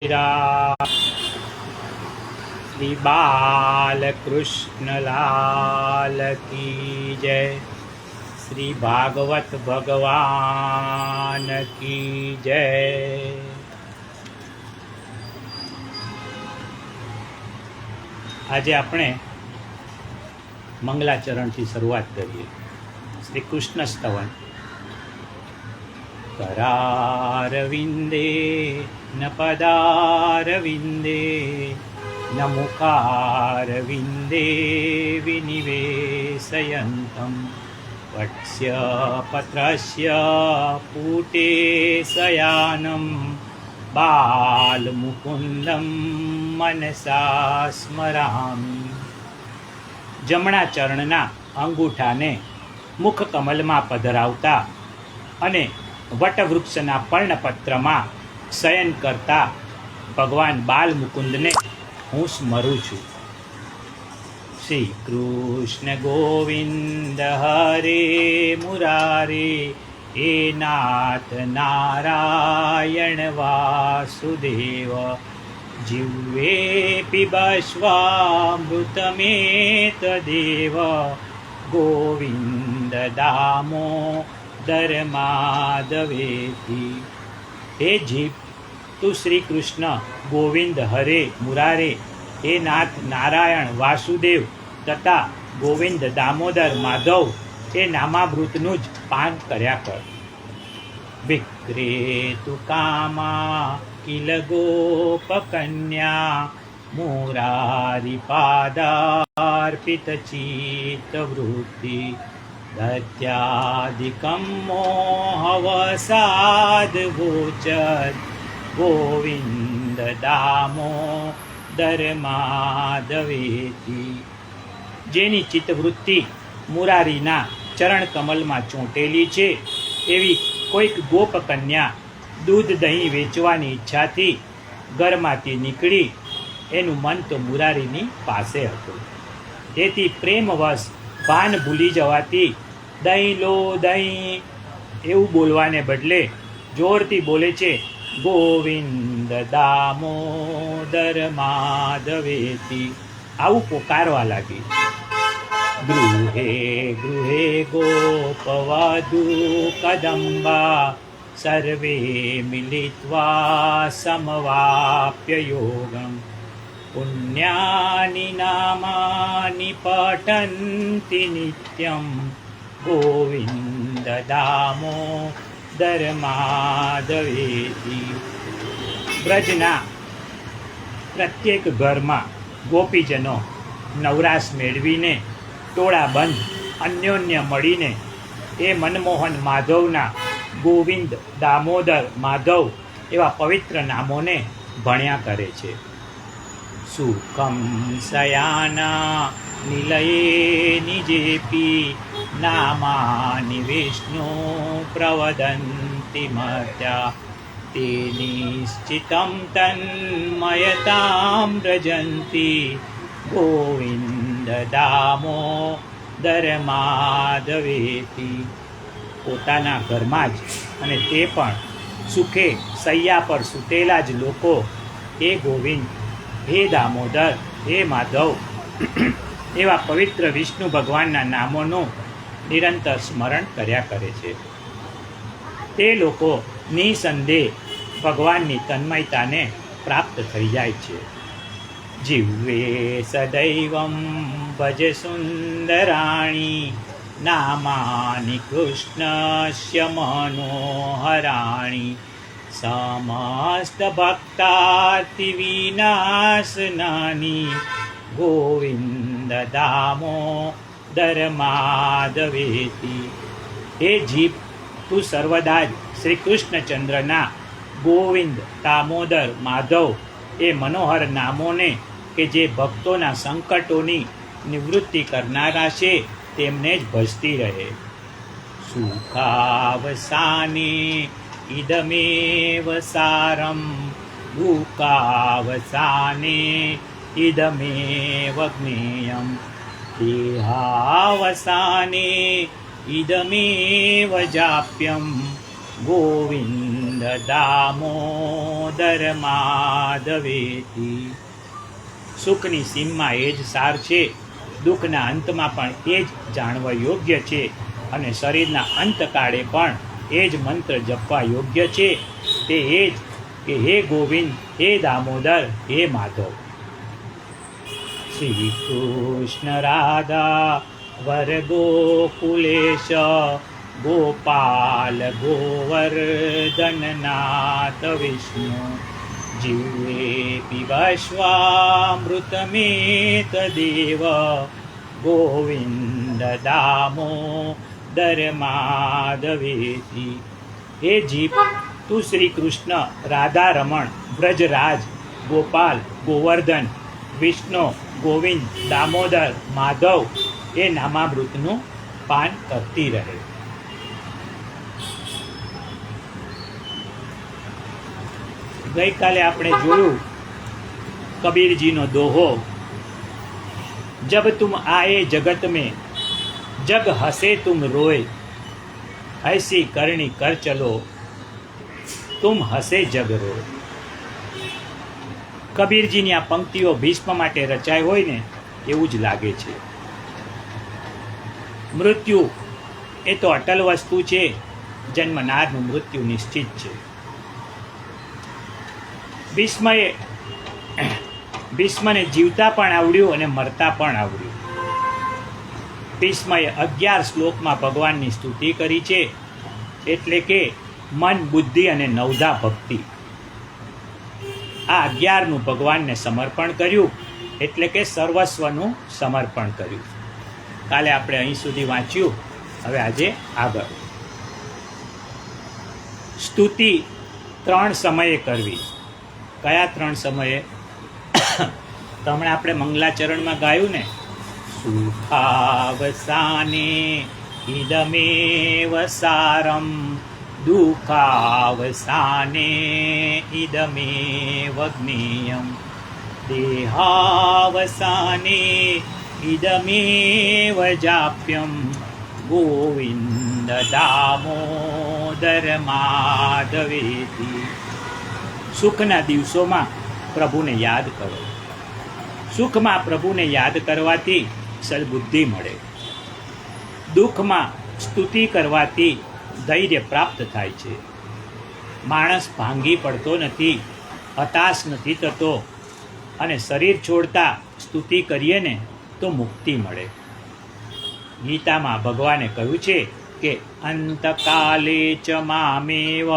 श्री बालकृष्ण लाल की जय। श्री भागवत भगवान की जय। આજે આપણે મંગલાચરણથી શરૂઆત કરીએ। શ્રી કૃષ્ણ સ્તવન। करारविन्दे न पदारविन्दे न मुखारविन्दे विनिवेशयन्तं वत्स्य पत्रस्य पूटे शयानं बालमुकुन्दं मनसा स्मरामि। जमणा चरणना अंगूठाने मुखकमलमां पधरावता अने वटवृक्षना पर्णपत्रमा शयन करता भगवान बाल मुकुंदने हूँ स्मरू छू। श्री कृष्ण गोविंद हरे मुरारे हे नाथ नारायण वासुदेव जिह्वे पिबस्वामृतमेतदेव गोविंद दामोदर माधवेति। हे जीव, तू श्री कृष्ण गोविंद हरे मुरारे हे नाथ नारायण वासुदेव तथा गोविंद दामोदर माधव हे नामामृतનું જ પાન કર્યા કર। વિક્રેતુ કામા કિલ ગોપકન્યા મુરારી પાદાર્પિત ચિત્તવૃત્તિ दत्यादिकं मोहवसाद गोचर गोविंद दामोदर माधवेति। जेनी चित्तवृत्ति मुरारीना चरण कमलमां चोंटेली छे एवी कोईक गोपकन्या दूध दही वेचवानी इच्छाथी घरमांथी નીકળી એનું મન તો મુરારીની પાસે હતું। તેથી પ્રેમવશ ભાન ભૂલી જવાથી દહીં લો દહીં એવું બોલવાને બદલે જોરથી બોલે છે ગોવિંદ દામોદર માધવેતિ। આવું પોકારવા લાગી। ગૃહે ગૃહે ગોપવધૂ કદંબા સર્વે મિલિત્વા સમવાપ્ય યોગમ पुण्यानि नामानि पठन्ति नित्यं गोविन्द दामोदर माधवेति। ब्रजना प्रत्येक घरमां गोपीजनो नवराश मेळवीने टोळाबंध अन्योन्य मळीने ए मनमोहन माधवना गोविंद दामोदर माधव एवा पवित्र नामोने भण्या करे छे। सुखं शयाना निलये निजेपि नामानि विष्णु प्रवदन्ति मर्त्या ते निश्चितं तन्मयतां व्रजन्ति गोविन्द दामोदर माधवेति। પોતાના ઘરમાં જ અને તે પણ સુખે સૈયા પર સૂતેલા જ લોકો એ ગોવિંદ हे दामोदर हे माधव एवा पवित्र विष्णु भगवानना नामोનું निरंतर स्मरण કર્યા કરે છે। તે લોકો નિસંદેહ ભગવાનની તન્મયતાને પ્રાપ્ત થઈ જાય છે। જીવે સદૈવં ભજ સુંદરાણી નામાની કૃષ્ણસ્ય મનોહરાણી समस्त भक्तार्ति विनाशनानि गोविंद दामोदर माधवेति। हे जीव, तू सर्वदा श्री कृष्णचंद्रना गोविंद दामोदर माधव ए मनोहर नामोने के जे भक्तोना संकटोनी निवृत्ति करनारा छे तेमने ज भजती रहे। सुखावसाने इदमेव सारं दुःखावसाने इदमेव ज्ञेयं देहावसाने इदमेव जाप्यं गोविन्द દામોદર માધવેતી. સુખની સીમમાં એ જ સાર છે, દુઃખના અંતમાં પણ એ જ જાણવા યોગ્ય છે, અને શરીરના અંતકાળે પણ એ જ મંત્ર જપવા યોગ્ય છે. તે એ જ કે હે ગોવિંદ, હે દામોદર, હે માધવ. શ્રી કૃષ્ણ રાધા વર ગોકુલેશ ગોપાલ ગોવર્ધનનાથ વિષ્ણુ જીવે પીબશ્વામૃતમેતદેવ ગોવિંદ દામોદર માધવેતી. હે જીવ, તું શ્રી કૃષ્ણ, રાધા રમણ, વ્રજરાજ, ગોપાલ, ગોવર્ધન, વિષ્ણુ, ગોવિંદ, દામોદર, માધવ એ નામામૃતનું પાન કરતી રહે. ગઈકાલે આપણે જોયું કબીરજીનો દોહો, જબ તુમ આએ જગત में जग हंसे तुम रोए, ऐसी करनी कर चलो तुम हंसे जग रोए. કબીરજીની આ પંક્તિઓ ભીષ્મ માટે રચાઈ હોય ને એવું જ લાગે છે. મૃત્યુ એ તો અટલ વસ્તુ છે, જન્મનારનું મૃત્યુ નિશ્ચિત છે. ભીષ્મને જીવતા પણ આવડ્યું અને મરતા પણ આવડ્યું. ભીષ્મએ 11 શ્લોકમાં ભગવાનની સ્તુતિ કરી છે, એટલે કે મન, બુદ્ધિ અને નવધા ભક્તિ. આ 11નું ભગવાનને સમર્પણ કર્યું, એટલે કે સર્વસ્વનું સમર્પણ કર્યું. કાલે આપણે અહીં સુધી વાંચ્યું. હવે આજે આગળ. સ્તુતિ 3 સમયે કરવી. કયા 3 સમયે? હમણાં આપણે મંગલાચરણમાં ગાયું ને, સુખાવસાને ઇદમેવ સારમ દુઃખાવસાને ઇદમેવ જ્ઞેયમ દેહાવસાને ઇદમેવ જાપ્યમ ગોવિંદ દામોદર માધવેતી. સુખના દિવસોમાં પ્રભુને યાદ કરો. સુખમાં પ્રભુને યાદ કરવાથી સદબુદ્ધિ મળે. દુઃખમાં સ્તુતિ કરવાથી ધૈર્ય પ્રાપ્ત થાય છે. માણસ ભાંગી પડતો નથી, હતાશ નથી થતો, અને શરીર છોડતા સ્તુતિ કરીએ ને તો મુક્તિ મળે. ગીતામાં ભગવાને કહ્યું છે કે અંતકાલે ચ મામેવ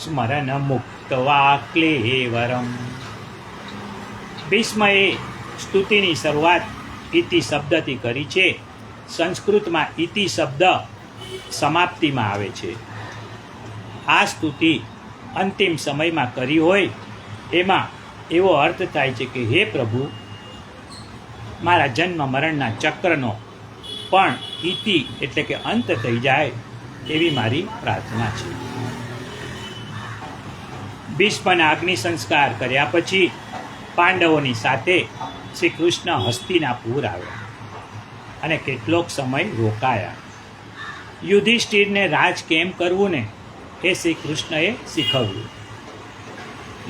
સ્મરણ મુક્તવા ક્લેવરમ. ભીષ્મએ સ્તુતિની શરૂઆત ઇતિ શબ્દથી કરી છે. સંસ્કૃતમાં ઇતિ શબ્દ સમાપ્તિમાં આવે છે. આ સ્તુતિ અંતિમ સમયમાં કરી હોય એમાં એવો અર્થ થાય છે કે હે પ્રભુ, મારા જન્મ મરણના ચક્રનો પણ ઇતિ એટલે કે અંત થઈ જાય એવી મારી પ્રાર્થના છે. ભીષ્મના અગ્નિ સંસ્કાર કર્યા પછી પાંડવોની સાથે શ્રી કૃષ્ણ હસ્તિનાપુર આવ્યા અને કેટલોક સમય રોકાયા. યુધિષ્ઠિરને રાજ કેમ કરવું ને એ શ્રી કૃષ્ણએ શીખવ્યું.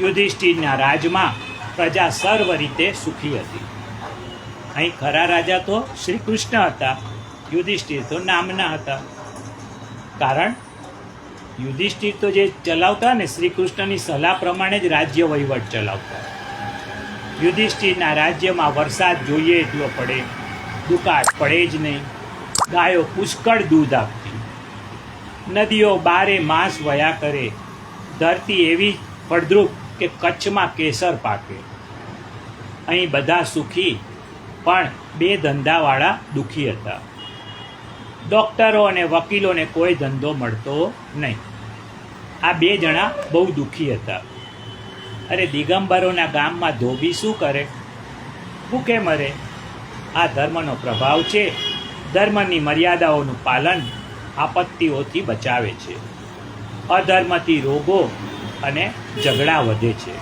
યુધિષ્ઠિરના રાજમાં પ્રજા સર્વ રીતે સુખી હતી. અહીં ખરા રાજા તો શ્રી કૃષ્ણ હતા, યુધિષ્ઠિર તો નામના હતા. કારણ યુધિષ્ઠિર તો જે ચલાવતા ને શ્રી કૃષ્ણની સલાહ પ્રમાણે જ રાજ્ય વહીવટ ચલાવતા. યુધિષ્ઠિરના રાજ્યમાં વરસાદ જોઈએ એટલો પડે, દુકાળ પડે જ નહીં. ગાયો પુષ્કળ દૂધ આપતી, નદીઓ 12 માસ વયા કરે, ધરતી એવી ફળદ્રુપ કે કચ્છમાં કેસર પાકે. અહીં બધા સુખી, પણ 2 ધંધાવાળા દુઃખી હતા. ડૉક્ટરો અને વકીલોને કોઈ ધંધો મળતો નહીં. આ 2 જણા બહુ દુઃખી હતા. અરે દિગંબરોના ગામમાં ધોબી શું કરે? ભૂખે મરે. આ ધર્મનો પ્રભાવ છે. ધર્મની મર્યાદાઓનું પાલન આપત્તિઓથી બચાવે છે. અધર્મથી રોગો અને ઝઘડા વધે છે.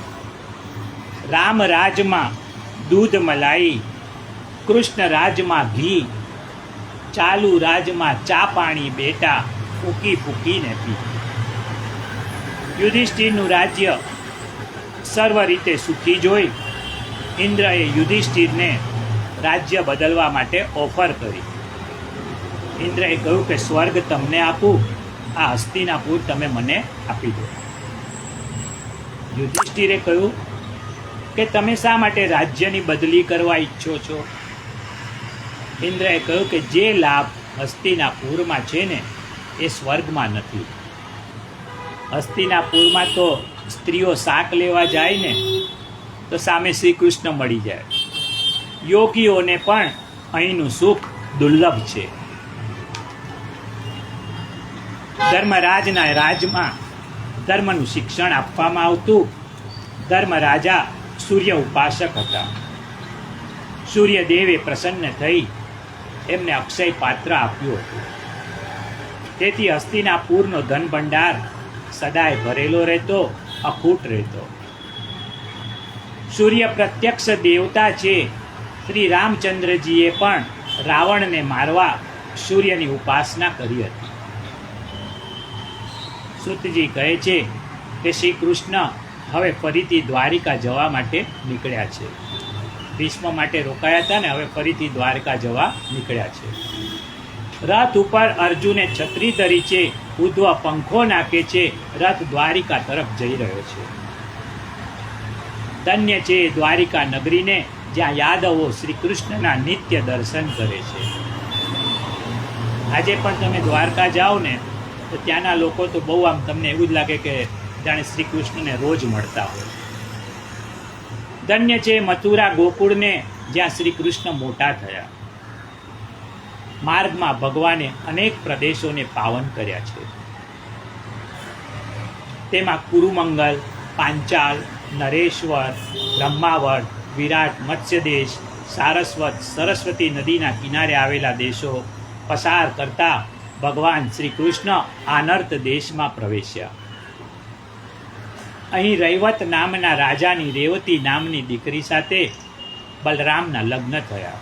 રામ રાજમાં દૂધ મલાઈ, કૃષ્ણ રાજમાં ઘી, ચાલુ રાજમાં ચા પાણી બેટા ફૂકી ફૂકીને પી. યુધિષ્ઠિરનું રાજ્ય સર્વ રીતે સુખી જોઈ ઇન્દ્રએ યુધિષ્ઠિરને રાજ્ય બદલવા માટે ઓફર કરી. ઇન્દ્રએ કહ્યું કે સ્વર્ગ તમને આપું, આ હસ્તિનાપુર તમે મને આપી દો. યુધિષ્ઠિરે કહ્યું કે તમે શા માટે રાજ્યની બદલી કરવા ઈચ્છો છો? ઇન્દ્રએ કહ્યું કે જે લાભ હસ્તિનાપુરમાં છે ને એ સ્વર્ગમાં નથી. હસ્તિનાપુરમાં તો સ્ત્રીઓ શાક લેવા જાય ને તો સામે શ્રી કૃષ્ણ મળી જાય. યોગીઓને પણ અહીંનું સુખ દુર્લભ છે. ધર્મરાજના રાજમાં ધર્મનું શિક્ષણ આપવામાં આવતું. ધર્મરાજા સૂર્ય ઉપાસક હતા. સૂર્યદેવે પ્રસન્ન થઈ એમને અક્ષય પાત્ર આપ્યું હતું. તેથી હસ્તિનાપુરનો ધન ભંડાર સદાય ભરેલો રહેતો, અખૂટ રહેતો. સૂર્ય પ્રત્યક્ષ દેવતા છે. શ્રી રામચંદ્રજીએ પણ રાવણને મારવા સૂર્યની ઉપાસના કરી હતી. સુતજી કહે છે કે શ્રી કૃષ્ણ હવે ફરીથી દ્વારિકા જવા માટે નીકળ્યા છે. ભીષ્મ માટે રોકાયા હતા ને હવે ફરીથી દ્વારકા જવા નીકળ્યા છે. રથ ઉપર અર્જુને છત્રી ધરી છે, ઉદ્ધવ પંખો નાખે છે. રથ દ્વારિકા તરફ જઈ રહ્યો છે. ધન્ય છે દ્વારિકા નગરીને જ્યાં યાદવો શ્રી કૃષ્ણના નિત્ય દર્શન કરે છે. આજે પણ તમે દ્વારકા જાઓ ને તો ત્યાંના લોકો તો બહુ આમ તમને એવું જ લાગે કે જાણે શ્રી કૃષ્ણને રોજ મળતા હોય. ધન્ય છે મથુરા ગોકુળને જ્યાં શ્રી કૃષ્ણ મોટા થયા. માર્ગમાં ભગવાને અનેક પ્રદેશોને પાવન કર્યા છે. તેમાં કુરુમંગલ, પાંચાલ, નરેશ્વર, બ્રહ્માવર્ત, વિરાટ, મત્સ્યદેશ, સારસ્વત, સરસ્વતી નદીના કિનારે આવેલા દેશો પસાર કરતા ભગવાન શ્રી કૃષ્ણ આનર્ત દેશમાં પ્રવેશ્યા. અહીં રૈવત નામના રાજાની રેવતી નામની દીકરી સાથે બલરામના લગ્ન થયા.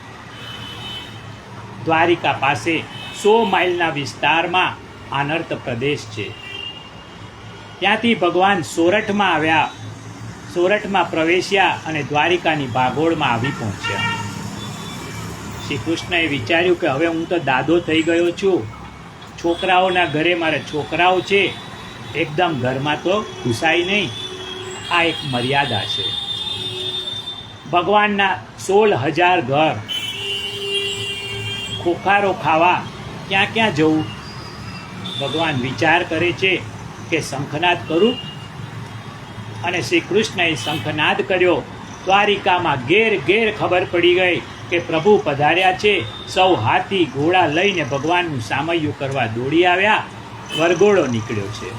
દ્વારિકા પાસે 100 માઇલના વિસ્તારમાં આનર્ત પ્રદેશ છે. ત્યાંથી ભગવાન સોરઠમાં આવ્યા. સોરઠમાં પ્રવેશ્યા અને દ્વારિકાની ભાગોળમાં આવી પહોંચ્યા. શ્રી કૃષ્ણએ વિચાર્યું કે હવે હું તો દાદો થઈ ગયો છું, છોકરાઓના ઘરે મારે છોકરાઓ છે, એકદમ ઘરમાં તો ઘૂસાય નહીં. આ એક મર્યાદા છે. ભગવાનના 16,000 ઘર, ખોખારો ખાવા ક્યાં ક્યાં જવું? ભગવાન વિચાર કરે છે કે શંખનાદ કરું, અને શ્રી કૃષ્ણએ શંખનાદ કર્યો. દ્વારિકામાં ઘેર ઘેર ખબર પડી ગઈ કે પ્રભુ પધાર્યા છે. સૌ હાથી ઘોડા લઈને ભગવાનનું સામૈયું કરવા દોડી આવ્યા. વરઘોડો નીકળ્યો છે.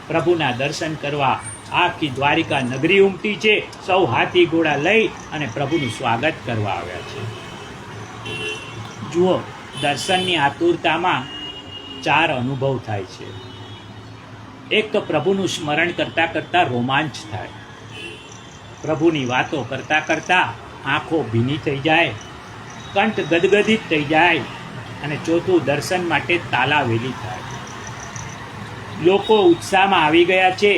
પ્રભુના દર્શન કરવા આખી દ્વારિકા નગરી ઉમટી છે. સૌ હાથી ઘોડા લઈ અને પ્રભુનું સ્વાગત કરવા આવ્યા છે. જુઓ, દર્શનની આતુરતામાં 4 અનુભવ થાય છે. એક તો પ્રભુનું સ્મરણ કરતાં કરતાં રોમાંચ થાય. પ્રભુની વાતો કરતાં કરતાં આંખો ભીની થઈ જાય, કંઠ ગદગદિત થઈ જાય. અને ચોથું, દર્શન માટે તાલાવેલી થાય. લોકો ઉત્સાહમાં આવી ગયા છે.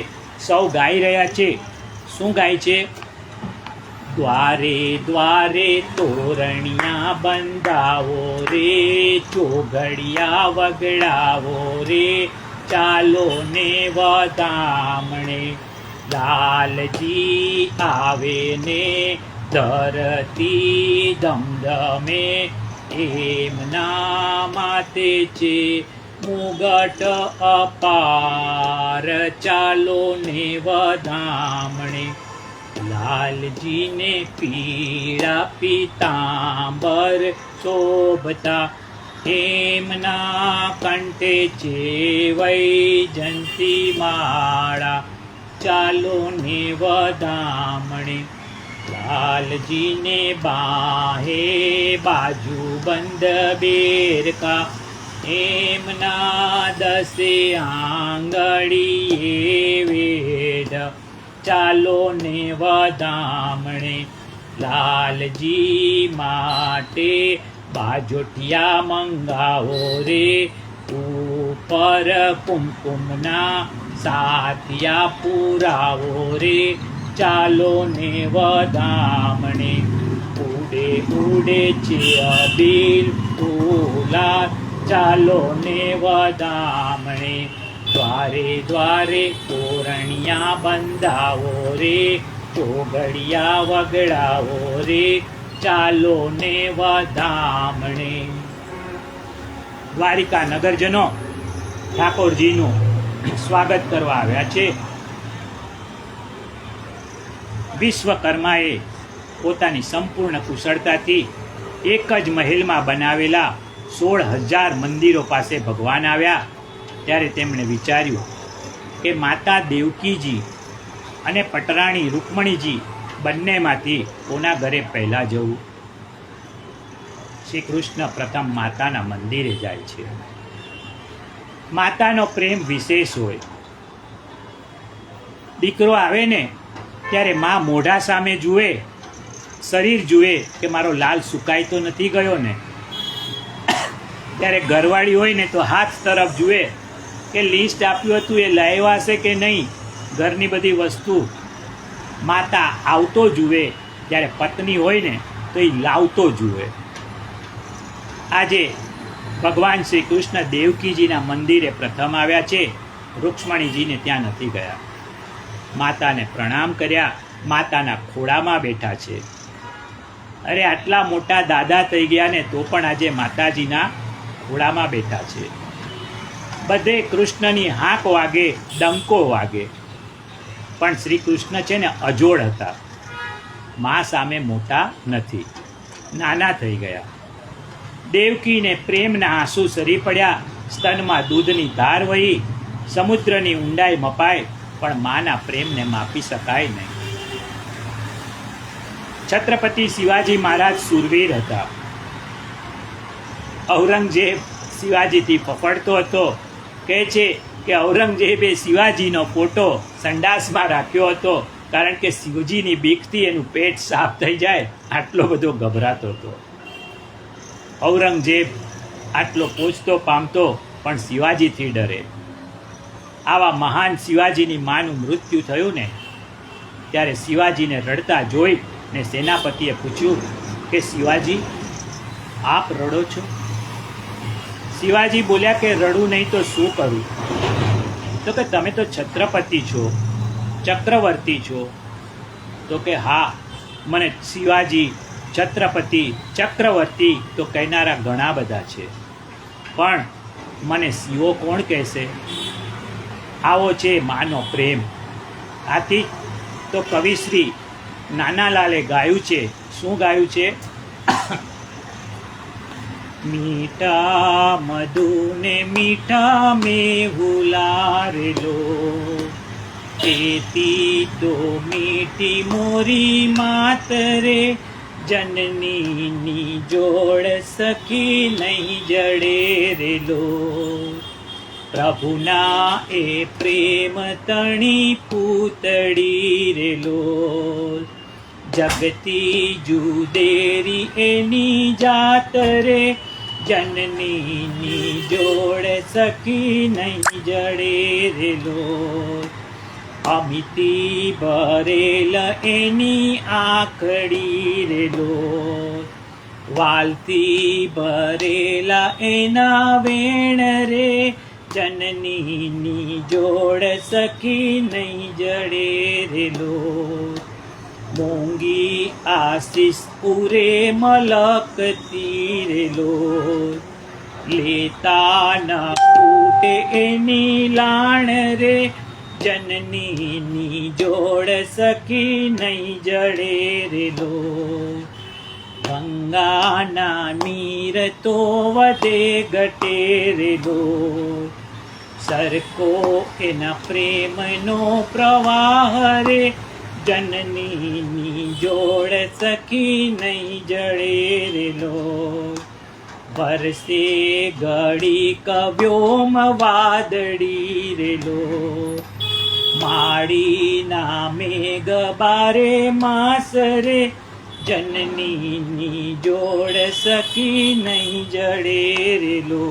સૌ ગાઈ રહ્યા છે. શું ગાય છે? દ્વારે દ્વારે તોરણિયા બંધાવો રે, ચોઘડિયા વગડાવો રે, ચાલો ને વધામણે, લાલજી આવે ને ધરતી ધમધમે, એમના માતે છે મુગટ અપાર, ચાલો ને વધામણે, લાલજીને પીળા પીતાંબર શોભતા, એમના કંઠે છે વૈજંતી માળા, ચાલો ને વધામણે, લાલજીને બાહે બાજુ બંધ બેરકા, એમના 10 આંગળીએ વેદ, ચાલો ને વધામણે, લાલજી માટે બાજોઠિયા મંગાવો રે, ઉપર કુમકુમના સાથિયા પુરાવો રે ચાલો ને વધામણે, ઉડે ઉડે છે અબીલ ફૂલા ચાલો ને વધામણે, દ્વારે દ્વારે તોરણિયા બંધાવો રે ચોગડિયા વગડાવો રે ચાલો ને વધામણે. દ્વારિકા નગરજનો ઠાકોરજીનું સ્વાગત કરવા આવ્યા છે. વિશ્વકર્માએ પોતાની સંપૂર્ણ કુશળતાથી એક જ મહેલમાં બનાવેલા 16,000 મંદિરો પાસે ભગવાન આવ્યા. ત્યારે તેમણે વિચાર્યું કે માતા દેવકીજી અને પટરાણી રૂકમણીજી બંનેમાંથી કોના ઘરે પહેલાં જવું. શ્રી કૃષ્ણ પ્રથમ માતાના મંદિરે જાય છે. માતાનો પ્રેમ વિશેષ હોય. દીકરો આવે ને ત્યારે મા મોઢા સામે જુએ, શરીર જુએ કે મારો લાલ સુકાઈ તો નથી ગયો ને. ત્યારે ઘરવાળી હોય ને તો હાથ તરફ જુએ કે લિસ્ટ આપ્યું હતું એ લાવ્યા છે કે નહીં, ઘરની બધી વસ્તુ. માતા આવતો જુએ, જ્યારે પત્ની હોય ને તો એ લાવતો જુએ. આજે ભગવાન શ્રી કૃષ્ણ દેવકીજીના મંદિરે પ્રથમ આવ્યા છે. રૂક્ષ્મણીજીને ત્યાં નથી ગયા. માતાને પ્રણામ કર્યા, માતાના ખોળામાં બેઠા છે. અરે આટલા મોટા દાદા થઈ ગયા ને તો પણ આજે માતાજીના ખોળામાં બેઠા છે. બધે કૃષ્ણની હાંક વાગે, ડંકો વાગે, પણ શ્રી કૃષ્ણ છે ને અજોડ હતા. મા સામે મોટા નથી, નાના થઈ ગયા. દેવકીને પ્રેમના આંસુ સરી પડ્યા, સ્તનમાં દૂધની ધાર વહી, સમુદ્રની ઊંડાઈ મપાય, પણ માના પ્રેમને માપી શકાય નહીં. છત્રપતિ શિવાજી મહારાજ સુરવીર હતા. ઔરંગઝેબ શિવાજીથી ફફડતો હતો. કહે છે કે ઔરંગઝેબે શિવાજીનો ફોટો સંડાસમાં રાખ્યો હતો, કારણ કે શિવજીની બીકથી એનું પેટ સાફ થઈ જાય, આટલો બધો ગભરાતો હતો. ઔરંગઝેબ આટલો પહોંચતો પામતો પણ શિવાજીથી ડરે. આવા મહાન શિવાજીની માનું મૃત્યુ થયું ને ત્યારે શિવાજીને રડતા જોઈ ને સેનાપતિએ પૂછ્યું કે શિવાજી, આપ રડો છો? શિવાજી બોલ્યા કે રડું નહીં તો શું કરું? તો કે તમે તો છત્રપતિ છો, ચક્રવર્તી છો. તો કે હા, મને શિવાજી છત્રપતિ ચક્રવર્તી તો કહેનારા ઘણા બધા છે, પણ મને શિવો કોણ કહેશે? આવો છે માનો પ્રેમ. આથી તો કવિશ્રી નાનાલાલે ગાયું છે. શું ગાયું છે? મીઠા મધુ ને મીઠા મેહું લારેલો, તેથી તો મીઠી મોરી માતરે, જનનીની જોડ સખી નહીં જડે રેલો. પ્રભુના એ પ્રેમ તણી પૂતળી રેલો, જગતી જુદેરી એની જાત રે, જનનીની જોડ સખી નહીં જડે રેલો. અમિતી ભરેલ એની આંખડી રેલો, વાલથી ભરેલા એના વેણ રે, જનનીની જોડ સખી નહીં જડે રેલો. મોંઘી આશીષ પૂરે મલકતી રેલો, લેતા ન ફૂટે એની લાણ રે, જનનીની જોડ સખી નહીં જડે રેલો. ગંગાના નીર તો વધે ઘટે રેલો, સરકો એના પ્રેમનો પ્રવાહ રે, જનનીની જોડ સખી નહીં જડે રેલો. વરસે ઘડી કવ્યોમ વાદળી રેલો, માળીના મેઘ બારે માસ રે, જનનીની જોડ સખી નહીં જડે રેલો.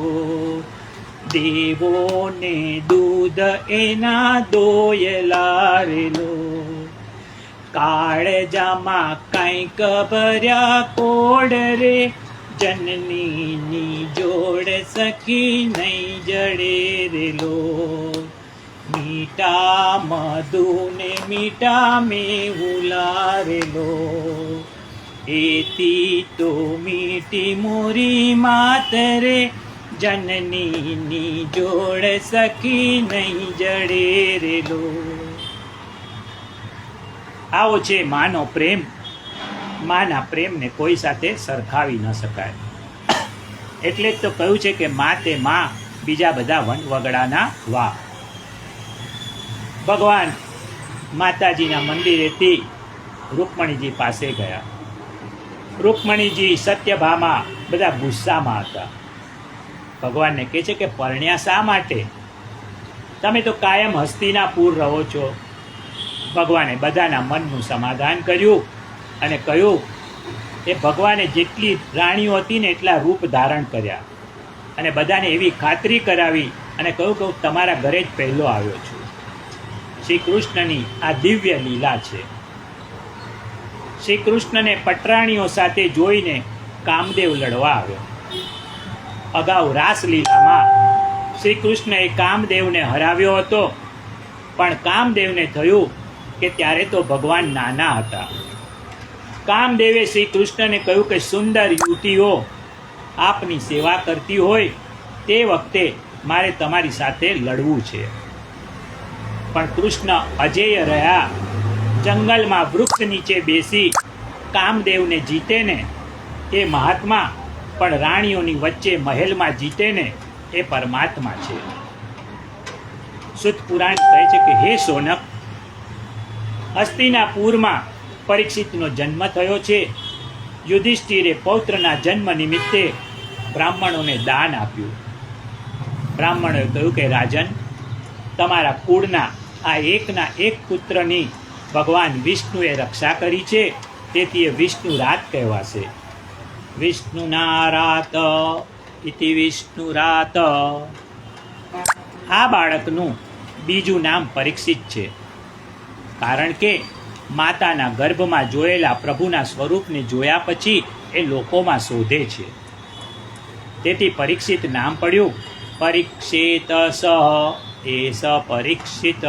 દેવોને દૂધ એના દોયલા રેલો, કાળજામાં કંઈક ભર્યા કોડ રે, જનનીની જોડ સખી નહીં જડે રેલો, મીઠા મધુને મીઠા મેહુલા રેલો, એથી તો મીઠી મોરી માત રે, જનનીની જોડ સખી નહીં જડે રેલો. આવો છે માનો પ્રેમ. માના પ્રેમને કોઈ સાથે સરખાવી ન શકાય. એટલે જ તો કહ્યું છે કે મા તે મા, બીજા બધા વનવગડાના વા. ભગવાન માતાજીના મંદિરેથી રૂકમણીજી પાસે ગયા. રૂકમણીજી, સત્યભામા બધા ગુસ્સામાં હતા. ભગવાનને કહે છે કે પરણ્યા શા માટે? તમે તો કાયમ હસ્તિનાપુર રહો છો. ભગવાને બધાના મનનું સમાધાન કર્યું અને કહ્યું એ ભગવાને જેટલી રાણીઓ હતી ને એટલા રૂપ ધારણ કર્યા અને બધાને એવી ખાતરી કરાવી અને કહ્યું કે હું તમારા ઘરે જ પહેલો આવ્યો છું. શ્રી કૃષ્ણની આ દિવ્ય લીલા છે. શ્રી કૃષ્ણને પટરાણીઓ સાથે જોઈને કામદેવ લડવા આવ્યો. અગાઉ રાસલીલામાં શ્રી કૃષ્ણએ કામદેવને હરાવ્યો હતો, પણ કામદેવને થયું કે ત્યારે તો ભગવાન નાના હતા. કામદેવે શ્રી કૃષ્ણને કહ્યું કે સુંદર યુવતીઓ આપની સેવા કરતી હોય તે વખતે મારે તમારી સાથે લડવું છે. પણ કૃષ્ણ અજેય રહ્યા. જંગલમાં વૃક્ષ નીચે બેસી કામદેવને જીતે ને એ મહાત્મા, પણ રાણીઓની વચ્ચે મહેલમાં જીતે ને એ પરમાત્મા છે. સુત પુરાણ કહે છે કે હે સોનક, હસ્તિનાપુરમાં પરીક્ષિતનો જન્મ થયો છે. યુધિષ્ઠિરે પૌત્રના જન્મ નિમિત્તે બ્રાહ્મણોને દાન આપ્યું. બ્રાહ્મણોએ કહ્યું કે રાજન, તમારા કુળના આ એકના એક પુત્રની ભગવાન વિષ્ણુએ રક્ષા કરી છે, તેથી એ વિષ્ણુ રાત કહેવાશે. વિષ્ણુના રાત ઇતિ વિષ્ણુ રાત. આ બાળકનું બીજું નામ પરીક્ષિત છે, કારણ કે માતાના ગર્ભમાં જોયેલા પ્રભુના સ્વરૂપને જોયા પછી એ લોકોમાં શોધે છે. તેથી પરીક્ષિત નામ પડ્યું. પરીક્ષિત સ એસ પરીક્ષિત.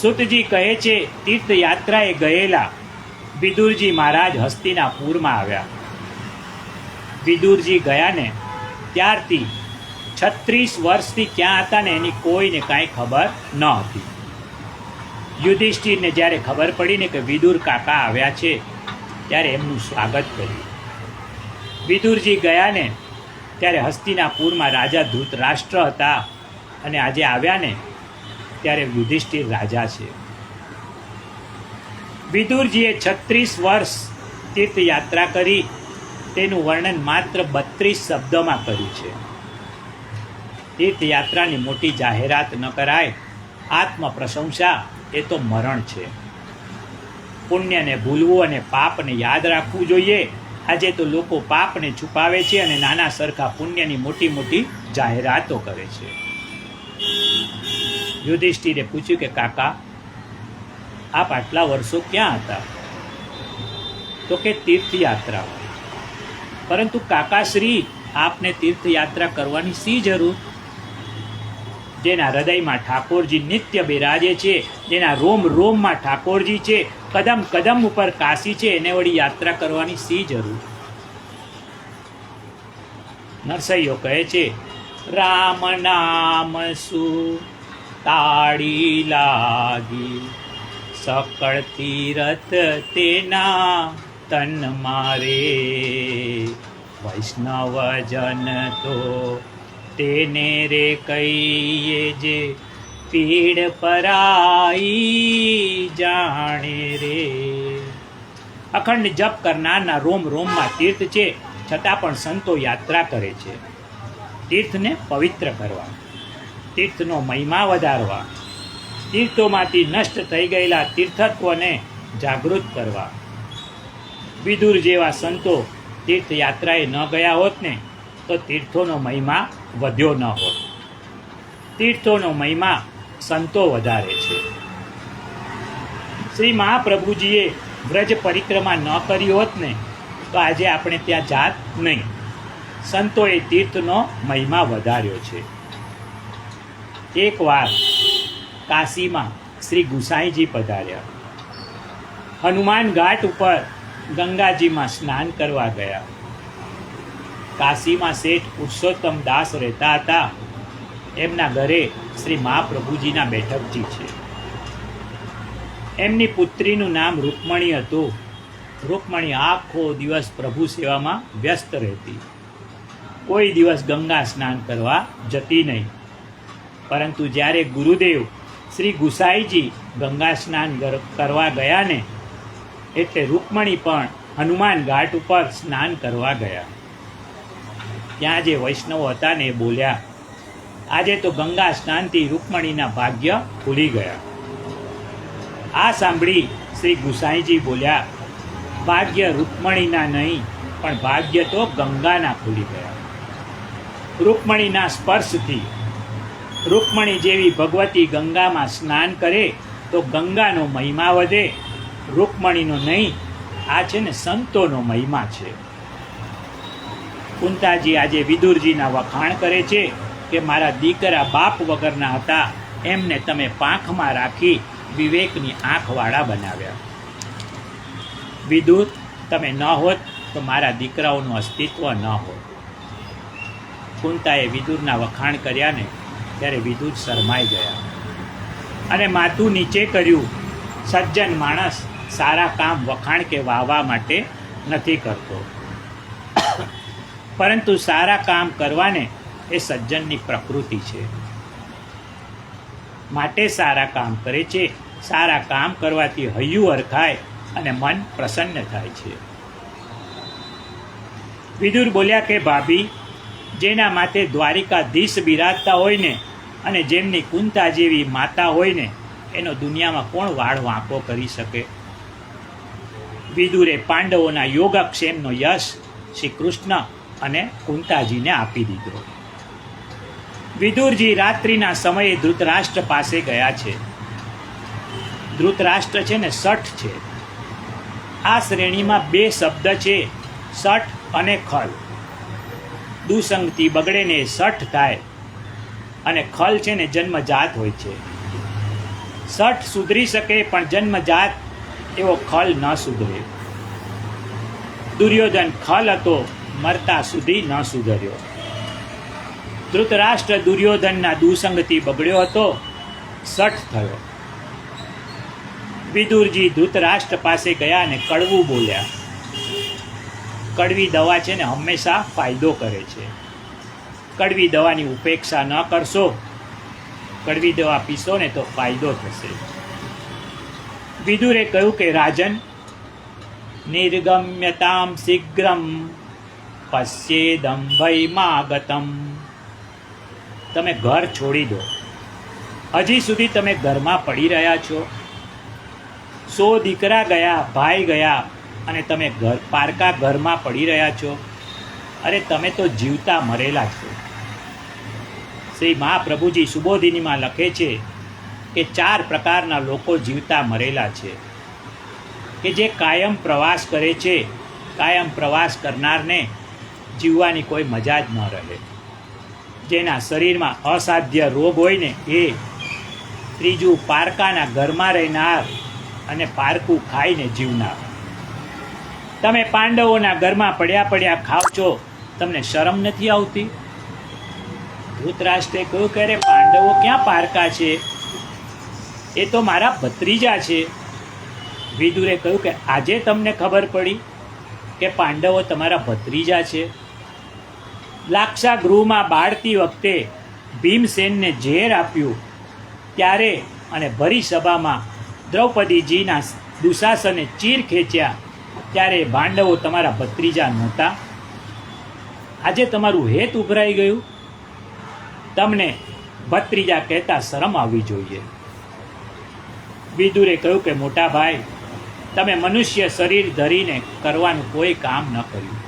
સુતજી કહે છે, તીર્થયાત્રાએ ગયેલા વિદુરજી મહારાજ હસ્તિનાપુરમાં આવ્યા. વિદુરજી ગયા ને ત્યારથી 36 વર્ષથી ક્યાં હતા ને એની કોઈને કાંઈ ખબર ન હતી. યુધિષ્ઠિરને જ્યારે ખબર પડી ને કે વિદુર કાકા આવ્યા છે, ત્યારે એમનું સ્વાગત કર્યું. વિદુરજી ગયા ને ત્યારે હસ્તિનાપુરમાં રાજા ધૃતરાષ્ટ્ર હતા, અને આજે આવ્યા ને ત્યારે યુધિષ્ઠિર રાજા છે. વિદુરજીએ 36 વર્ષ તીર્થયાત્રા કરી, તેનું વર્ણન માત્ર 32 શબ્દોમાં કર્યું છે. તીર્થયાત્રાની મોટી જાહેરાત ન કરાય. આત્મ પ્રશંસા એ તો મરણ છે. પુણ્યને ભૂલવું અને પાપને યાદ રાખવું જોઈએ. આજે તો લોકો પાપને છુપાવે છે અને નાના સરખા પુણ્યની મોટી મોટી જાહેરાતો કરે છે. યુધિષ્ઠિરે પૂછ્યું કે કાકા, આપ આટલા વર્ષો ક્યાં હતા? તો કે તીર્થયાત્રા. પરંતુ કાકાશ્રી, આપને તીર્થયાત્રા કરવાની શી જરૂર? જેના હૃદયમાં ઠાકોરજી નિત્ય બિરાજે છે, જેના રોમ રોમમાં ઠાકોરજી છે, કદમ કદમ ઉપર કાશી છે, એને વળી યાત્રા કરવાની શી જરૂર? નરસૈયો કહે છે, રામ નામ શું તાળી લાગી, સકળ તીરથ તેના તન મારે, વૈષ્ણવ જન તો તેને રે કહીએ જે પીડ પરાઈ જાણે રે. અખંડ જપ કરનારના રોમ રોમમાં તીર્થ છે, છતાં પણ સંતો યાત્રા કરે છે. તીર્થને પવિત્ર કરવા, તીર્થનો મહિમા વધારવા, તીર્થોમાંથી નષ્ટ થઈ ગયેલા તીર્થત્વને જાગૃત કરવા. વિદુર જેવા સંતો તીર્થયાત્રાએ ન ગયા હોત ને તો તીર્થોનો મહિમા વધ્યો ન હોત. તીર્થોનો મહિમા સંતો વધારે છે. શ્રી મહાપ્રભુજીએ વ્રજ પરિક્રમા ન કરી હોત ને તો આજે આપણે ત્યાં જાત નહીં. સંતોએ તીર્થનો મહિમા વધાર્યો છે. એકવાર કાશીમાં શ્રી ગુસાઈજી પધાર્યા. હનુમાન ઘાટ ઉપર ગંગાજીમાં સ્નાન કરવા ગયા. કાશીમાં શેઠ પુરુષોત્તમ દાસ રહેતા હતા. એમના ઘરે શ્રી મહાપ્રભુજીના બેઠકજી છે. એમની પુત્રીનું નામ રૂકમણી હતું. રૂકમણી આખો દિવસ પ્રભુ સેવામાં વ્યસ્ત રહેતી. કોઈ દિવસ ગંગા સ્નાન કરવા જતી નહીં. પરંતુ જ્યારે ગુરુદેવ શ્રી ગુસાઈજી ગંગા સ્નાન કરવા ગયા ને એટલે રૂકમણી પણ હનુમાન ઘાટ ઉપર સ્નાન કરવા ગયા. ત્યાં જે વૈષ્ણવો હતા ને એ બોલ્યા, આજે તો ગંગા સ્નાનથી રૂકમણીના ભાગ્ય ખુલી ગયા. આ સાંભળી શ્રી ગુસાઈજી બોલ્યા, ભાગ્ય રૂકમણીના નહીં પણ ભાગ્ય તો ગંગાના ખુલી ગયા. રૂકમણીના સ્પર્શથી રૂકમણી જેવી ભગવતી ગંગામાં સ્નાન કરે તો ગંગાનો મહિમા વધે, રૂકમણીનો નહીં. આ છે ને સંતોનો મહિમા છે. કુંતાજી આજે વિદુરજીના વખાણ કરે છે કે મારા દીકરા બાપ વગરના હતા, એમને તમે પાંખમાં રાખી વિવેકની આંખવાળા બનાવ્યા. વિદુર, તમે ન હોત તો મારા દીકરાઓનું અસ્તિત્વ ન હોત. કુંતાએ વિદુરના વખાણ કર્યા ને ત્યારે વિદુર શરમાઈ ગયા અને માથું નીચે કર્યું. સજ્જન માણસ સારા કામ વખાણ કે વાહવા માટે નથી કરતો, પરંતુ સારા કામ કરવાને એ સજ્જનની પ્રકૃતિ છે. માટે સારા કામ કરે છે. સારા કામ કરવાથી હૈયું હરખાય અને મન પ્રસન્ન થાય છે. વિદુર બોલ્યા કે ભાભી, જેના માથે દ્વારિકાધીશ બિરાજતા હોય ને અને જેમની કુંતા જેવી માતા હોય ને એનો દુનિયામાં કોણ વાળ વાંકો કરી શકે? વિદુરે પાંડવોના યોગક્ષેમનો યશ શ્રી કૃષ્ણ અને કુંતાજીને આપી દીધો. વિદુરજી રાત્રિના સમયે ધૃતરાષ્ટ્ર પાસે ગયા છે. ધૃતરાષ્ટ્ર છે ને શઠ છે. આ શ્રેણીમાં બે શબ્દ છે, શઠ અને ખલ. દુસંગથી બગડે ને શઠ થાય અને ખલ છે ને જન્મજાત હોય છે. શઠ સુધરી શકે પણ જન્મજાત એવો ખલ ન સુધરે. દુર્યોધન ખલ હતો, મરતા સુધી ન સુધર્યો. ધૃતરાષ્ટ્ર દુર્યોધનના દુસંગથી બગડ્યો હતો, શઠ થયો. વિદુરજી ધૃતરાષ્ટ્ર પાસે ગયા અને કડવું બોલ્યા. કડવી દવા છે ને હંમેશા ફાયદો કરે છે. કડવી દવાની ઉપેક્ષા ન કરશો. કડવી દવા પીશો ને તો ફાયદો થશે. વિદુરે કહ્યું કે રાજન, નિર્ગમ્યતામ શીઘ્રમ પશ્યેદમ ભયમાગતમ. તમે ઘર છોડી દો. હજી સુધી તમે ઘરમાં પડી રહ્યા છો. 100 દીકરા ગયા, ભાઈ ગયા અને તમે પારકા ઘરમાં પડી રહ્યા છો. અરે તમે તો જીવતા મરેલા છો. શ્રી મહાપ્રભુજી સુબોધિનીમાં લખે છે કે 4 પ્રકારના લોકો જીવતા મરેલા છે કે જે કાયમ પ્રવાસ કરે છે. કાયમ પ્રવાસ કરનારને જીવવાની કોઈ મજા જ ન રહે. જેના શરીરમાં અસાધ્ય રોગ હોય ને એ. ત્રીજું, પારકાના ઘરમાં રહેનાર અને પારકું ખાઈને જીવનાર. તમે પાંડવોના ઘરમાં પડ્યા ખાવ છો, તમને શરમ નથી આવતી? ધૃતરાષ્ટ્રે કહ્યું કે અરે પાંડવો ક્યાં પારકા છે, એ તો મારા ભત્રીજા છે. વિદુરે કહ્યું કે આજે તમને ખબર પડી કે પાંડવો તમારા ભત્રીજા છે? લાક્ષાગૃહમાં બાળતી વખતે ભીમસેનને ઝેર આપ્યું ત્યારે અને ભરી સભામાં દ્રૌપદીજીના દુશાસને ચીર ખેંચ્યા ત્યારે પાંડવો તમારા ભત્રીજા નહોતા? આજે તમારું હેત ઉભરાઈ ગયું. તમને ભત્રીજા કહેતા શરમ આવવી જોઈએ. વિદુરે કહ્યું કે મોટા ભાઈ, તમે મનુષ્ય શરીર ધરીને કરવાનું કોઈ કામ ન કર્યું,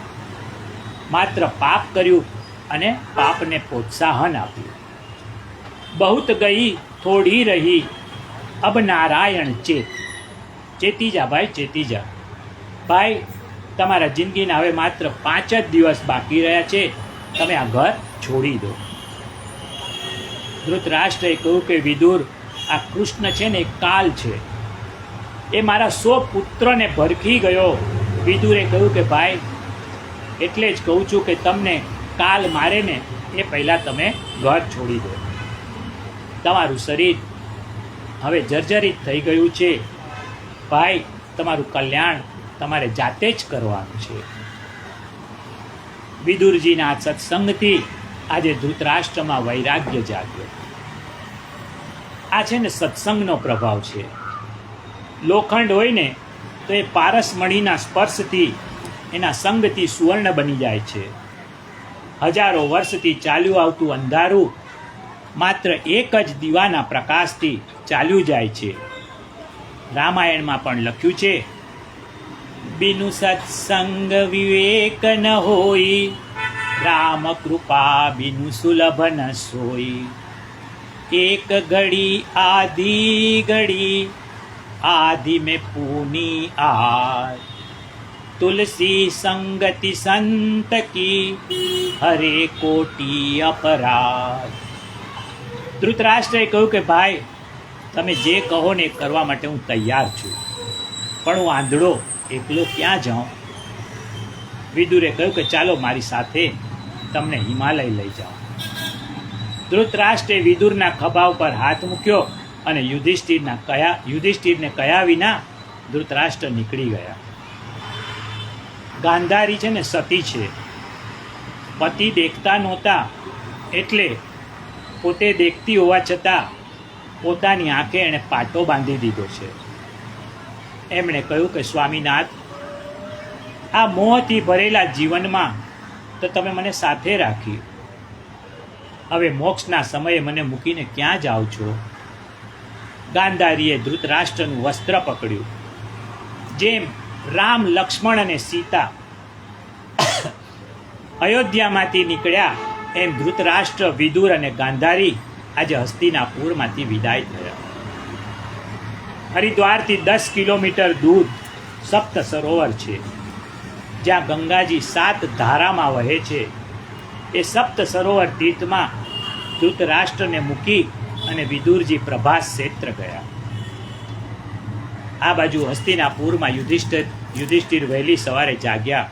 માત્ર પાપ કર્યું અને પાપને પ્રોત્સાહન આપ્યું. બહુત ગઈ થોડી રહી અબ નારાયણ ચેતી જા ભાઈ, ચેતી જા. ભાઈ, તમારા જિંદગીના હવે માત્ર 5 જ દિવસ બાકી રહ્યા છે, તમે આ ઘર છોડી દો. ધૃતરાષ્ટ્રએ કહ્યું કે વિદુર, આ કૃષ્ણ છે ને એક કાલ છે, એ મારા 100 પુત્રને ભરખી ગયો. વિદુરે કહ્યું કે ભાઈ, એટલે જ કહું છું કે તમને કાલ મારે ને એ પહેલાં તમે ઘર છોડી દો. તમારું શરીર હવે જર્જરિત થઈ ગયું છે. ભાઈ, તમારું કલ્યાણ તમારે જાતે જ કરવાનું છે. વિદુરજીના સત્સંગથી આજે ધૃતરાષ્ટ્રમાં વૈરાગ્ય જાગ્યો. આ છે ને સત્સંગનો પ્રભાવ છે. લોખંડ હોય ને તો એ પારસમણીના સ્પર્શથી, એના સંગથી સુવર્ણ બની જાય છે. હજારો વર્ષથી ચાલ્યું આવતું અંધારું માત્ર એક જ દીવાના પ્રકાશથી ચાલ્યું જાય છે. રામાયણમાં પણ લખ્યું છે, બિનુ સત્સંગ વિવેક ન હોઈ, રામ કૃપા બિનુ સુલભ ન સોઈ. એક ઘડી આદિ में पूनी आय, तुलसी संगति संत की हरे कोटि अपराध. ધૃતરાષ્ટ્રએ કહ્યું કે ભાઈ, તમે જે કહો ને એ કરવા માટે હું તૈયાર છું, પણ હું આંધળો એકલો ક્યાં જાઉં? વિદુરે કહ્યું કે ચાલો મારી સાથે, તમને હિમાલય લઈ જાઉં. ધૃતરાષ્ટ્રે વિદુરના ખભા ઉપર હાથ મૂક્યો અને યુધિષ્ઠિરને કહ્યા વિના ધૃતરાષ્ટ્ર નીકળી ગયા. ગાંધારી છે ને સતી છે. પતિ દેખતા નહોતા એટલે પોતે દેખતી હોવા છતાં પોતાની આંખે એણે પાટો બાંધી દીધો છે. એમણે કહ્યું કે સ્વામીનાથ, આ મોહથી ભરેલા જીવનમાં તો તમે મને સાથે રાખી, હવે મોક્ષના સમયે મને મૂકીને ક્યાં જાઓ છો? ગાંધારીએ ધૃતરાષ્ટ્રનું વસ્ત્ર પકડ્યું. જેમ રામ, લક્ષ્મણ અને સીતા અયોધ્યામાંથી નીકળ્યા, એમ ધૃતરાષ્ટ્ર, વિદુર અને ગાંધારી આજે હસ્તિનાપુરમાંથી વિદાય થયા. હરિદ્વારથી 10 કિલોમીટર દૂર સપ્ત સરોવર છે, જ્યાં ગંગાજી 7 ધારામાં વહે છે. એ સપ્ત સરોવર તીર્થમાં ધૃતરાષ્ટ્રને મૂકી અને વિદુરજી પ્રભાસ ક્ષેત્ર ગયા. આ બાજુ હસ્તિનાપુરમાં યુધિષ્ઠિર વહેલી સવારે જાગ્યા.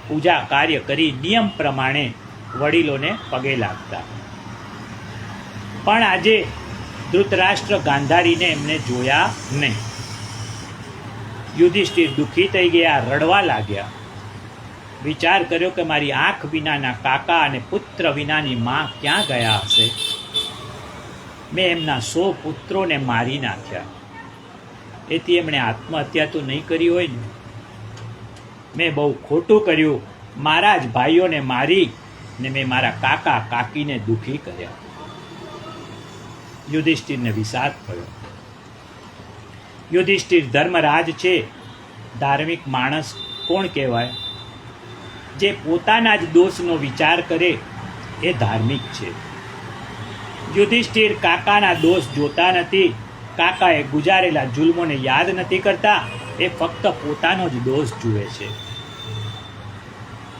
પૂજા કાર્ય કરી નિયમ પ્રમાણે વડીલોને પગે લાગતા. પણ આજે ધૃતરાષ્ટ્ર ગાંધારીને એમને જોયા નહીં. યુધિષ્ઠિર દુઃખી થઈ ગયા, રડવા લાગ્યા. વિચાર કર્યો કે મારી આંખ વિનાના કાકા અને પુત્ર વિનાની માં ક્યાં ગયા હશે? મેં એમના 100 પુત્રોને મારી નાખ્યા. એથી એમણે આત્મહત્યા તો નહીં કરી હોય ને? મેં બહુ ખોટું કર્યું. મારા જ ભાઈઓને મારી ને મેં મારા કાકા કાકીને દુઃખી કર્યા. યુધિષ્ઠિરને વિષાદ થયો. યુધિષ્ઠિર ધર્મરાજ છે. ધાર્મિક માણસ કોણ કહેવાય? જે પોતાના જ દોષનો વિચાર કરે એ ધાર્મિક છે. યુધિષ્ઠિર કાકાના દોષ જોતા નથી. કાકાએ ગુજારેલા જુલ્મોને યાદ નથી કરતા. એ ફક્ત પોતાનો જ દોષ જુએ છે.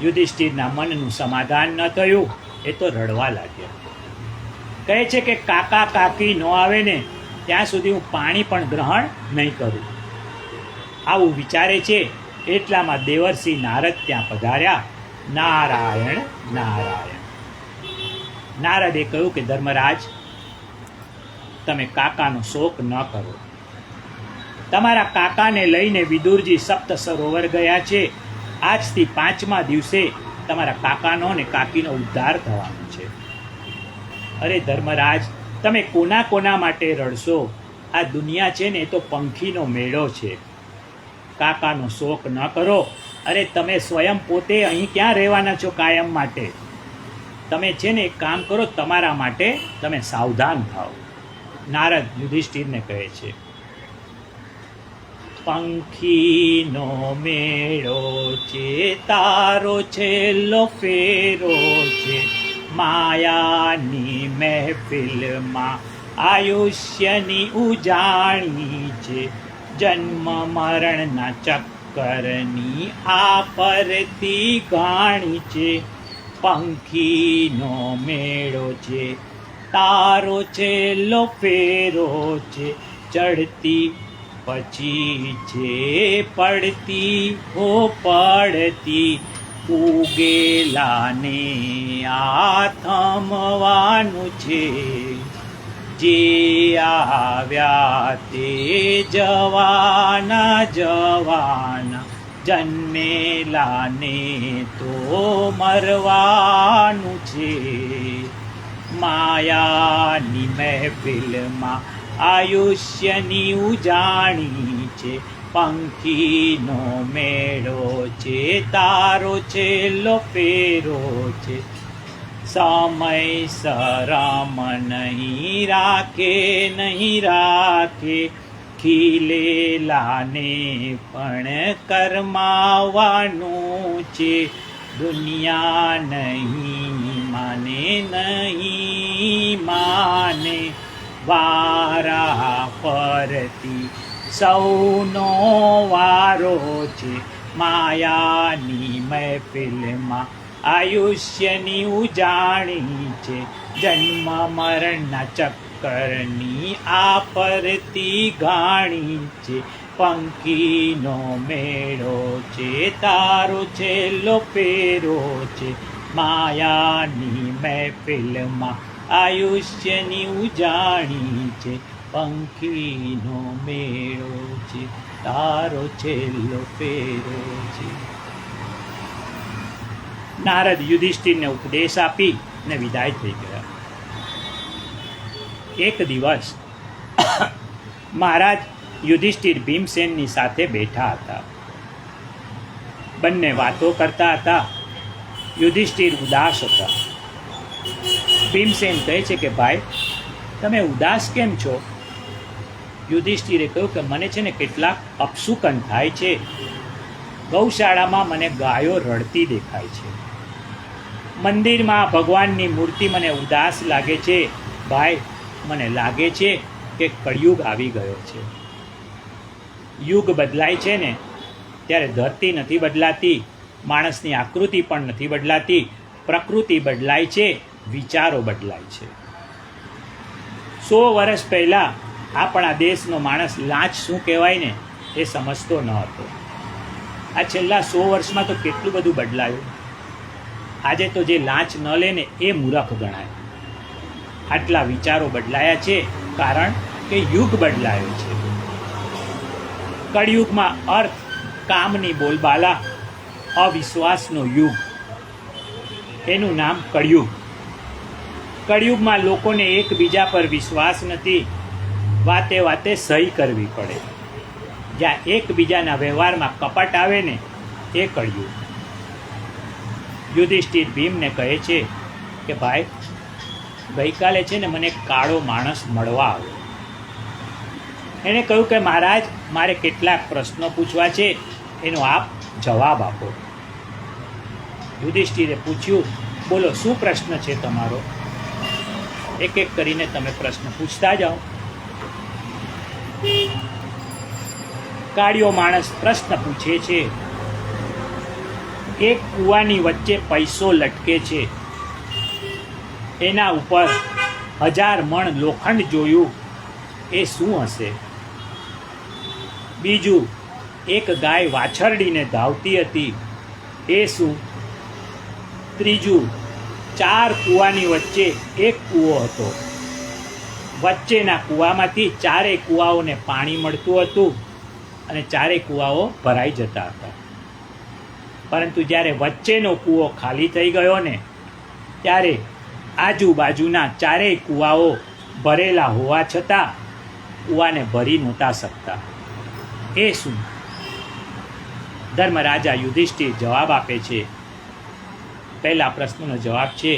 યુધિષ્ઠિરના મનનું સમાધાન ન થયું. એ તો રડવા લાગ્યા. કહે છે કે કાકા કાકી ન આવે ને ત્યાં સુધી હું પાણી પણ ગ્રહણ નહીં કરું. આવું વિચારે છે. એટલામાં દેવર્ષિ નારદ ત્યાં પધાર્યા. નારાયણ નારાયણ. નારદે કહ્યું કે ધર્મરાજ, તમે કાકાનો શોક ન કરો. તમારા કાકાને લઈને વિદુરજી સપ્ત સરોવર ગયા છે. આજથી 5મા દિવસે તમારા કાકાનો અને કાકીનો ઉદ્ધાર થવાનો છે. અરે ધર્મરાજ, તમે કોના કોના માટે રડશો? આ દુનિયા છે ને એ તો પંખીનો મેળો છે. કાકાનો શોક ન કરો. અરે તમે સ્વયં પોતે અહીં ક્યાં રહેવાના છો કાયમ માટે? તમે છે ને એક કામ કરો, તમારા માટે તમે સાવધાન થાઓ. નારદ યુધિષ્ઠિરને કહે છે. પંખીનો મેળો છે, તારો છેલ્લો ફેરો છે, માયાની મહેફિલમાં આયુષ્યની ઉજાણી છે, જન્મ મરણના ચક્કરની આ પરતી ગાણી છે. પંખીનો મેળો છે, તારો છેલ્લો ફેરો છે, ચડતી પછી છે પડતી, હો પડતી, ઉગેલાને આ થમવાનું છે. જે આવ્યા તે જવાના જવાના, જન્મેલાને તો મરવાનું છે. માયાની મહેફિલમાં આયુષ્યની ઉજાણી છે, પંખીનો મેળો છે, તારો છેલ્લો ફેરો છે. સમય સરામ નહીં રાખે, નહીં રાખે, ખીલેલાને પણ કરમાવાનું છે. દુનિયા નહીં માને, નહીં માને, વારા ફરતી સૌનો વારો છે. માયાની મહેફિલમાં આયુષ્યની ઉજાણી છે, જન્મ મરણના ચક્કરની આ પરતી ગાણી છે. પંખીનો મેળો છે, તારો છેલ્લો ફેરો છે, માયાની મહેફિલમાં આયુષ્યની ઉજાણી છે. પંખીનો મેળો છે, તારો છેલ્લો ફેરો છે. નારદ યુધિષ્ઠિરને ઉપદેશ આપી ને વિદાય થઈ ગયા. એક દિવસ મહારાજ યુધિષ્ઠિર ભીમસેનની સાથે બેઠા હતા. બંને વાતો કરતા હતા. યુધિષ્ઠિર ઉદાસ હતા. ભીમસેન કહે છે કે ભાઈ, તમે ઉદાસ કેમ છો? યુધિષ્ઠિરે કહ્યું કે મને છે ને કેટલાક અપશુકન થાય છે. ગૌશાળામાં મને ગાયો રડતી દેખાય છે. મંદિરમાં ભગવાનની મૂર્તિ મને ઉદાસ લાગે છે. ભાઈ, મને લાગે છે કે કળિયુગ આવી ગયો છે. યુગ બદલાય છે ને ત્યારે ધરતી નથી બદલાતી, માણસની આકૃતિ પણ નથી બદલાતી, પ્રકૃતિ બદલાય છે, વિચારો બદલાય છે. 100 વર્ષ પહેલાં આપણા દેશનો માણસ લાંચ શું કહેવાય ને એ સમજતો ન હતો. આ છેલ્લા 100 વર્ષમાં તો કેટલું બધું બદલાયું. આજે તો જે લાંચ ન લે ને એ મૂર્ખ ગણાય. આટલા વિચારો બદલાયા છે કારણ કે યુગ બદલાયો છે. કળિયુગમાં અર્થ, કામની બોલબાલા, અવિશ્વાસનો યુગ, એનું નામ કળિયુગ. કળિયુગમાં લોકોને એકબીજા પર વિશ્વાસ નથી. વાતે વાતે સહી કરવી પડે. જ્યાં એકબીજાના વ્યવહારમાં કપટ આવે ને એ કળિયુગ. યુધિષ્ઠિર ભીમને કહે છે કે ભાઈ, ગઈકાલે છે ને મને કાળો માણસ મળવા આવ્યો. એણે કહ્યું કે મહારાજ, મારે કેટલાક પ્રશ્નો પૂછવા છે, એનો આપ જવાબ આપો. યુધિષ્ઠિરે પૂછ્યું, બોલો શું પ્રશ્ન છે તમારો? એક એક કરીને તમે પ્રશ્ન પૂછતા જાઓ. કાળિયો માણસ પ્રશ્ન પૂછે છે, એક કૂવાની વચ્ચે પૈસો લટકે છે, એના ઉપર 1000 મણ લોખંડ જોયું, એ શું હશે? બીજું, એક ગાય વાછરડીને ધાવતી હતી, એ શું? ત્રીજું, 4 કૂવાની વચ્ચે એક કૂવો હતો. વચ્ચેના કૂવામાંથી 4 કૂવાઓને પાણી મળતું હતું અને 4 કૂવાઓ ભરાઈ જતા હતા. પરંતુ જ્યારે વચ્ચેનો કૂવો ખાલી થઈ ગયો ને ત્યારે આજુબાજુના 4 કૂવાઓ ભરેલા હોવા છતાં કૂવાને ભરી નહોતા શકતા. એ શું? ધર્મરાજા યુધિષ્ઠિર જવાબ આપે છે. પહેલા પ્રશ્નનો જવાબ છે,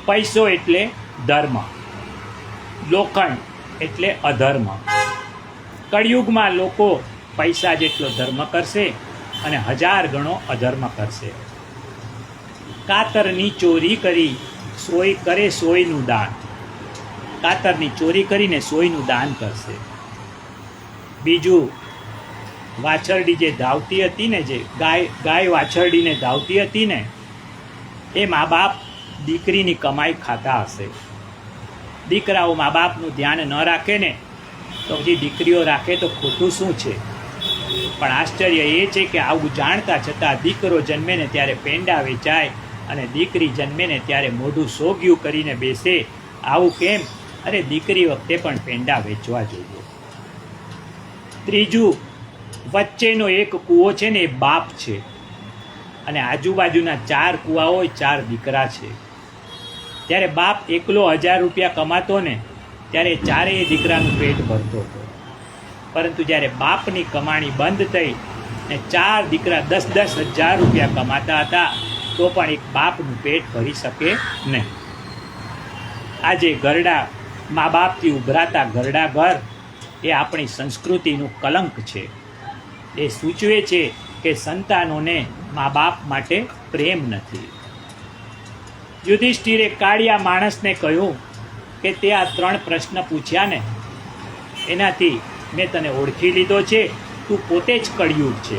પૈસો એટલે ધર્મ, લોખંડ એટલે અધર્મ. કળિયુગમાં લોકો પૈસા જેટલો ધર્મ કરશે અને 1000 ગણો અધર્મ કરશે. કાતરની ચોરી કરી સોય કરે સોયનું દાન. કાતરની ચોરી કરીને સોયનું દાન કરશે. બીજું, વાછરડી જે ધાવતી હતી ને, જે ગાય વાછરડીને ધાવતી હતી ને, એ મા બાપ દીકરીની કમાઈ ખાતા હશે. દીકરાઓ મા બાપનું ધ્યાન ન રાખે ને તો પછી દીકરીઓ રાખે તો ખોટું શું છે? પણ આશ્ચર્ય એ છે કે આવું જાણતા છતાં દીકરો જન્મે ને ત્યારે પેંડા વેચાય અને દીકરી જન્મે ને ત્યારે મોઢું સોગ્યું કરીને બેસે. આવું કેમ? અરે દીકરી વખતે પણ પેંડા વેચવા જોઈએ. ત્રીજું, વચ્ચેનો એક કૂવો છે ને એ બાપ છે અને આજુબાજુના 4 કૂવા હોય, 4 દીકરા છે. ત્યારે બાપ એકલો 1000 રૂપિયા કમાતો ને ત્યારે 4 દીકરાનું પેટ ભરતો હતો. પરંતુ જ્યારે બાપની કમાણી બંધ થઈ ને 4 દીકરા 10-10 હજાર રૂપિયા કમાતા હતા તો પણ એક બાપનું પેટ ભરી શકે નહીં. આજે ઘરડા, મા બાપથી ઉભરાતા ઘરડા ઘર એ આપણી સંસ્કૃતિનું કલંક છે. એ સૂચવે છે કે સંતાનોને મા બાપ માટે પ્રેમ નથી. યુધિષ્ઠિરે કાળિયા માણસને કહ્યું કે તે આ 3 પ્રશ્ન પૂછ્યા ને એનાથી મેં તને ઓળખી લીધો છે, તું પોતે જ કળિયુગ છે.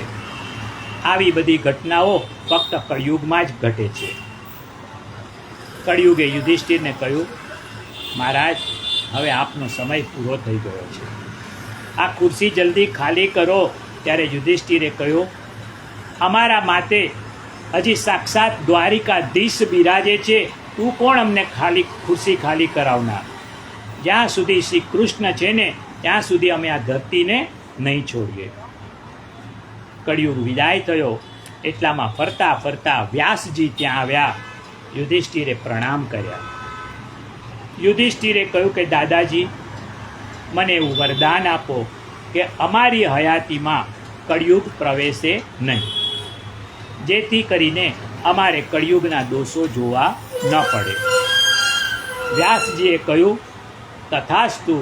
આવી બધી ઘટનાઓ ફક્ત કળિયુગમાં જ ઘટે છે. કળિયુગે યુધિષ્ઠિરને કહ્યું, મહારાજ, હવે આપનો સમય પૂરો થઈ ગયો છે, આ ખુરશી જલ્દી ખાલી કરો. ત્યારે યુધિષ્ઠિરે કહ્યું, અમારા માતે હજી સાક્ષાત દ્વારિકાધીશ બિરાજે છે, તું કોણ અમને ખુરશી ખાલી કરાવનાર? જ્યાં સુધી શ્રી કૃષ્ણ છે ને ત્યાં સુધી અમે આ ધરતીને નહીં છોડીએ. કળિયુગ વિદાય થયો એટલામાં ફરતા ફરતા વ્યાસજી ત્યાં આવ્યા. યુધિષ્ઠિરે પ્રણામ કર્યા. યુધિષ્ઠિરે કહ્યું કે દાદાજી, મને એવું વરદાન આપો કે અમારી હયાતીમાં કળિયુગ પ્રવેશે નહીં, જેથી કરીને અમારે કળિયુગના દોષો જોવા ન પડે. વ્યાસજીએ કહ્યું, તથાસ્તુ,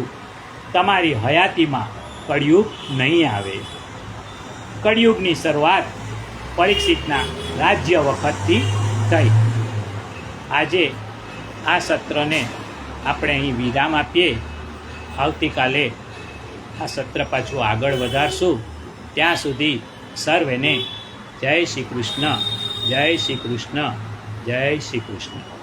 તમારી હયાતીમાં કળિયુગ નહીં આવે. કળિયુગની શરૂઆત પરીક્ષિતના રાજ્ય વખતથી થઈ. આજે આ સત્રને આપણે અહીં વિરામ આપીએ. આવતીકાલે આ સત્ર પાછું આગળ વધારશું. ત્યાં સુધી સર્વેને જય શ્રી કૃષ્ણ, જય શ્રી કૃષ્ણ, જય શ્રી કૃષ્ણ.